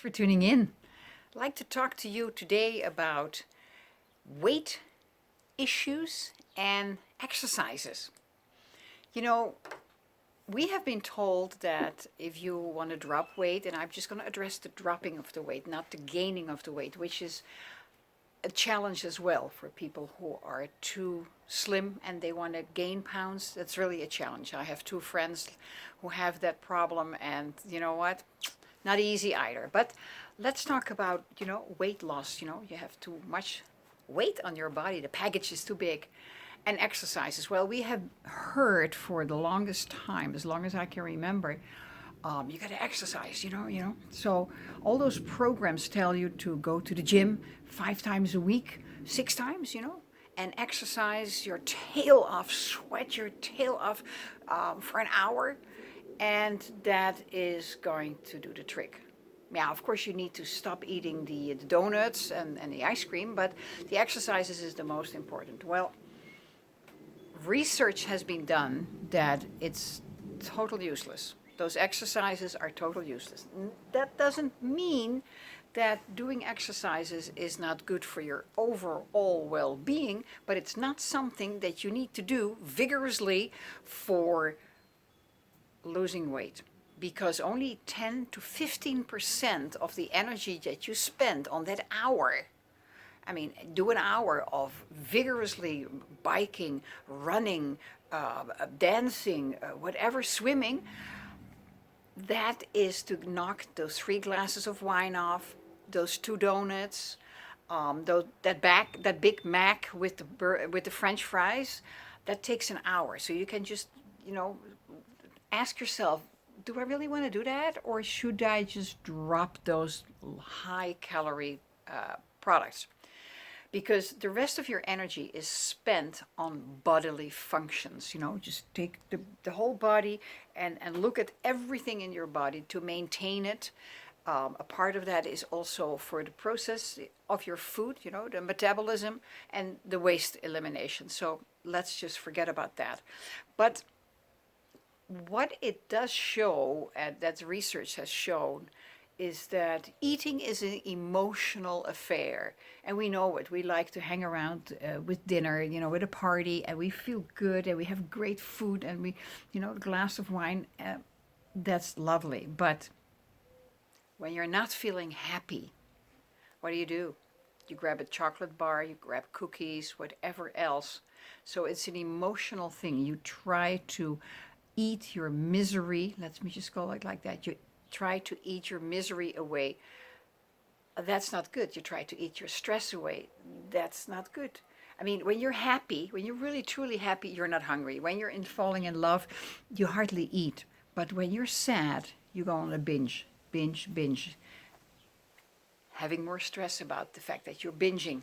for tuning in. I'd like to talk to you today about weight issues and exercises. You know, we have been told that if you want to drop weight, and I'm just going to address the dropping of the weight, not the gaining of the weight, which is a challenge as well for people who are too slim and they want to gain pounds. That's really a challenge. I have two friends who have that problem, and you know what? Not easy either. But let's talk about, weight loss. You have too much weight on your body. The package is too big. And exercises. Well, we have heard for the longest time, as long as I can remember, you got to exercise, So all those programs tell you to go to the gym 5 times a week, 6 times, and exercise your tail off, sweat your tail off for an hour, and that is going to do the trick. Yeah, of course you need to stop eating the donuts and the ice cream, but the exercises is the most important. Well, research has been done that it's totally useless. Those exercises are totally useless. That doesn't mean that doing exercises is not good for your overall well-being, but it's not something that you need to do vigorously for losing weight, because only 10 to 15% of the energy that you spend on that hour, do an hour of vigorously biking, running, dancing, whatever, swimming, that is to knock those 3 glasses of wine off, those 2 donuts, that Big Mac with the French fries. That takes an hour. So you can just, ask yourself, do I really want to do that? Or should I just drop those high calorie products? Because the rest of your energy is spent on bodily functions. Just take the whole body and look at everything in your body to maintain it. A part of that is also for the process of your food, the metabolism and the waste elimination. So let's just forget about that. But what it does show, and that research has shown, is that eating is an emotional affair. And we know it. We like to hang around with dinner, with a party, and we feel good, and we have great food, and we, a glass of wine. That's lovely. But when you're not feeling happy, what do? You grab a chocolate bar, you grab cookies, whatever else. So it's an emotional thing. You try to eat your misery. Let me just call it like that. You try to eat your misery away. That's not good. You try to eat your stress away. That's not good. When you're happy, when you're really truly happy, you're not hungry. When you're falling in love, you hardly eat. But when you're sad, you go on a binge. Having more stress about the fact that you're binging,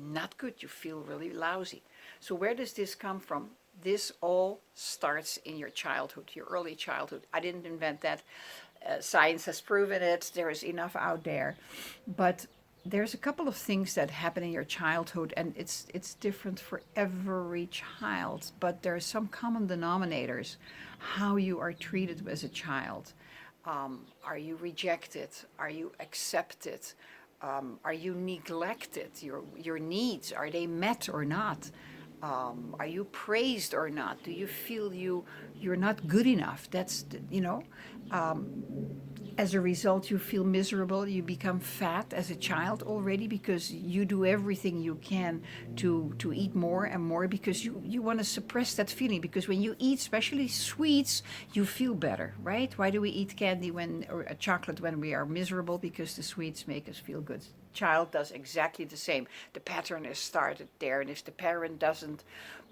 not good. You feel really lousy. So where does this come from? This all starts in your childhood, your early childhood. I didn't invent that. Science has proven it. There is enough out there. But there's a couple of things that happen in your childhood, and it's different for every child. But there are some common denominators. How you are treated as a child. Are you rejected? Are you accepted? Are you neglected? Your needs, are they met or not? Are you praised or not? Do you feel you're not good enough? That's, as a result, you feel miserable. You become fat as a child already because you do everything you can to eat more and more because you want to suppress that feeling. Because when you eat, especially sweets, you feel better, right? Why do we eat candy or chocolate when we are miserable? Because the sweets make us feel good. Child does exactly the same. The pattern is started there, and if the parent doesn't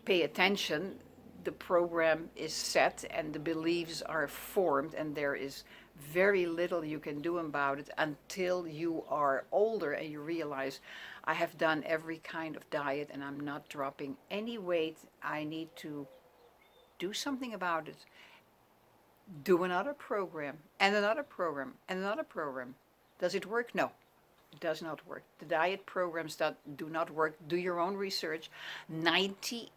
pay attention, the program is set and the beliefs are formed, and there is very little you can do about it until you are older and you realize, I have done every kind of diet and I'm not dropping any weight. I need to do something about it. Do another program and another program and another program. Does it work? No. Does not work. The diet programs that do not work, do your own research. 98%,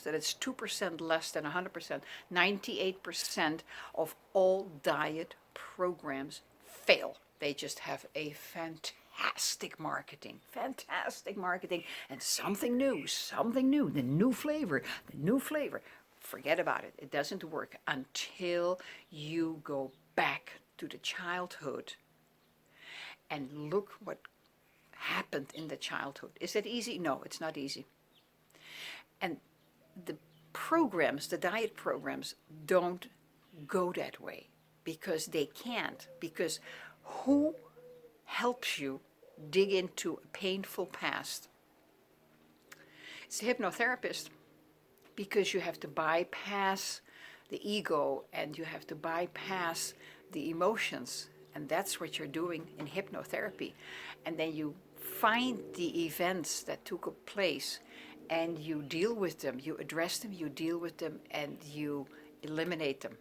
that it's 2% less than 100%, 98% of all diet programs fail. They just have a fantastic marketing, and something new, the new flavor, the new flavor. Forget about it. It doesn't work until you go back to the childhood and look what happened in the childhood. Is it easy? No, it's not easy. And the programs, the diet programs, don't go that way because they can't. Because who helps you dig into a painful past? It's the hypnotherapist, because you have to bypass the ego and you have to bypass the emotions. And that's what you're doing in hypnotherapy. And then you find the events that took place and you deal with them, you address them, you deal with them, and you eliminate them.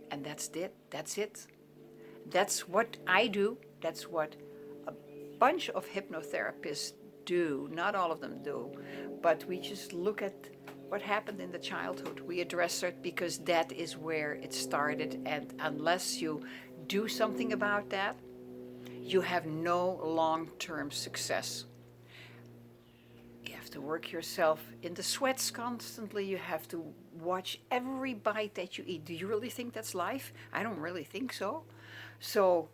And that's it. That's it. That's what I do. That's what a bunch of hypnotherapists do. Not all of them do, but we just look at what happened in the childhood. We address it because that is where it started. And unless you do something about that, you have no long-term success. You have to work yourself in the sweats constantly. You have to watch every bite that you eat. Do you really think that's life? I don't really think so. So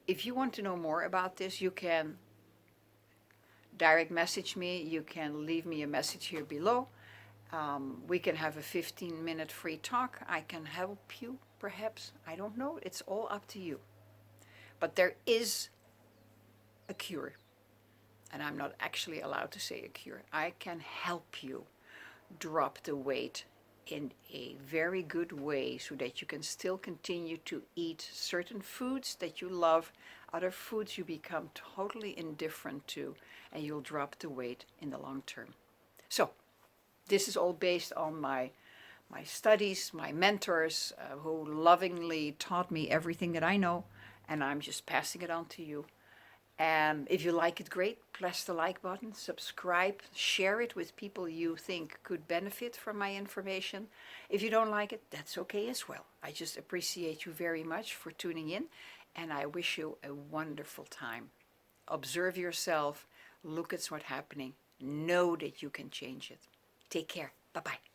if you want to know more about this, you can direct message me. You can leave me a message here below. We can have a 15-minute free talk. I can help you, perhaps. I don't know. It's all up to you. But there is a cure. And I'm not actually allowed to say a cure. I can help you drop the weight in a very good way so that you can still continue to eat certain foods that you love, other foods you become totally indifferent to, and you'll drop the weight in the long term. So this is all based on my studies, my mentors who lovingly taught me everything that I know, and I'm just passing it on to you. If you like it, great. Press the like button, subscribe, share it with people you think could benefit from my information. If you don't like it, that's okay as well. I just appreciate you very much for tuning in, and I wish you a wonderful time. Observe yourself, look at what's happening, know that you can change it. Take care. Bye-bye.